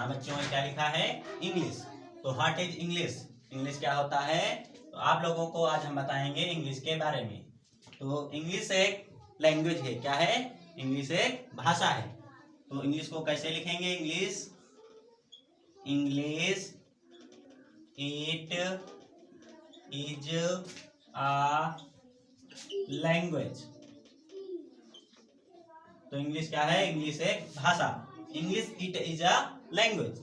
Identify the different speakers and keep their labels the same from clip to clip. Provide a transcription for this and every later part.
Speaker 1: यहाँ बच्चों में क्या लिखा है? इंग्लिश। तो व्हाट इज इंग्लिश? इंग्लिश क्या होता है? तो आप लोगों को आज हम बताएंगे इंग्लिश के बारे में। तो इंग्लिश एक लैंग्वेज है। क्या है? इंग्लिश एक भाषा है। तो इंग्लिश को कैसे लिखेंगे? English it is a language. तो इंग्लिश क्या है? इंग्लिश एक भाषा। English it is a language.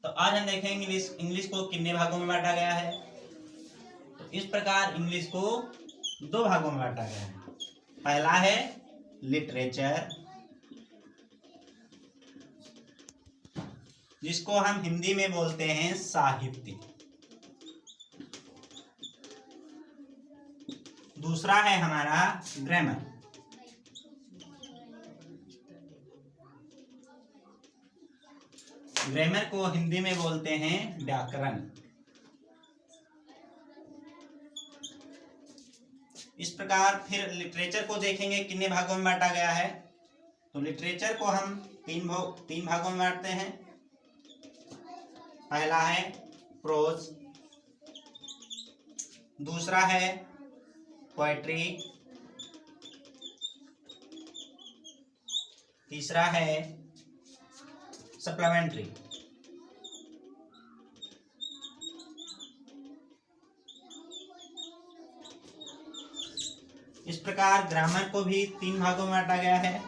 Speaker 1: तो आज हम देखेंगे इंग्लिश को कितने भागों में बांटा गया है। तो इस प्रकार इंग्लिश को दो भागों में बांटा गया है। पहला है लिटरेचर, जिसको हम हिंदी में बोलते हैं साहित्य। दूसरा है हमारा ग्रामर। ग्रामर को हिंदी में बोलते हैं व्याकरण। इस प्रकार फिर लिटरेचर को देखेंगे कितने भागों में बांटा गया है। तो लिटरेचर को हम तीन भागों में बांटते हैं। पहला है प्रोज, दूसरा है पोएट्री, तीसरा है सप्लीमेंट्री। इस प्रकार ग्रामर को भी तीन भागों में बांटा गया है।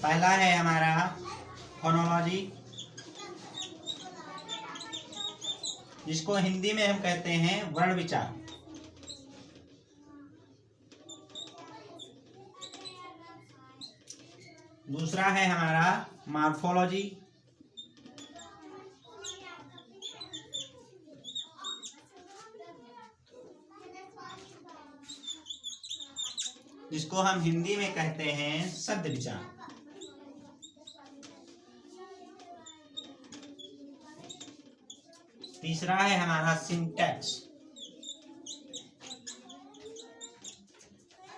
Speaker 1: पहला है हमारा फोनोलॉजी, जिसको हिंदी में हम कहते हैं वर्ण विचार। दूसरा है हमारा मॉर्फोलॉजी, जिसको हम हिंदी में कहते हैं शब्द विचार। तीसरा है हमारा सिंटैक्स,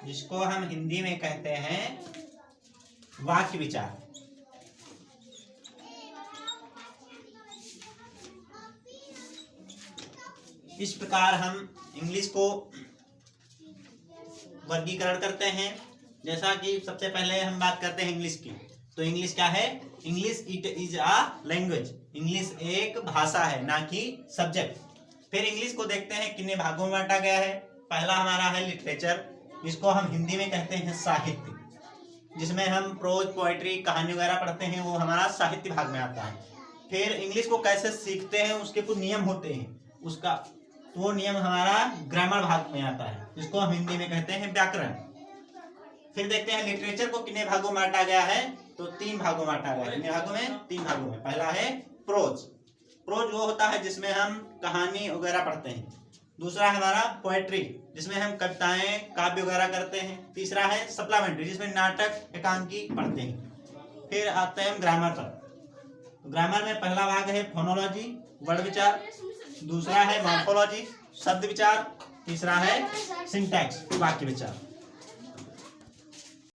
Speaker 1: जिसको हम हिंदी में कहते हैं वाक्य विचार। इस प्रकार हम इंग्लिश को वर्गीकरण करते हैं। जैसा कि सबसे पहले हम बात करते हैं इंग्लिश की। तो इंग्लिश क्या है? English it is a language. English एक भाषा है, ना कि सब्जेक्ट। फिर इंग्लिश को देखते हैं कितने भागों में बांटा गया है। पहला हमारा है लिटरेचर, जिसको हम हिंदी में कहते हैं साहित्य, जिसमें हम प्रोज, पोएट्री, कहानी वगैरह पढ़ते हैं। वो हमारा साहित्य भाग में आता है। फिर इंग्लिश को कैसे सीखते हैं, उसके कुछ नियम होते हैं। उसका वो नियम हमारा ग्रामर भाग में आता है, जिसको हम हिंदी में कहते हैं व्याकरण। फिर देखते हैं लिटरेचर को कितने भागों में बांटा गया है। तो तीन भागों में बांटा गया है। कितने भागों में? तीन भागों में। पहला है प्रोज। प्रोज वो होता है जिसमें हम कहानी वगैरह पढ़ते हैं। दूसरा है हमारा पोएट्री, जिसमें हम कविताएं, काव्य वगैरह करते हैं। तीसरा है सप्लीमेंट्री, जिसमें नाटक, एकांकी पढ़ते हैं। फिर आते हैं हम ग्रामर पर। ग्रामर में पहला भाग है फोनोलॉजी, वर्ण विचार। दूसरा है मॉर्फोलॉजी, शब्द विचार। तीसरा है सिंटैक्स, वाक्य विचार।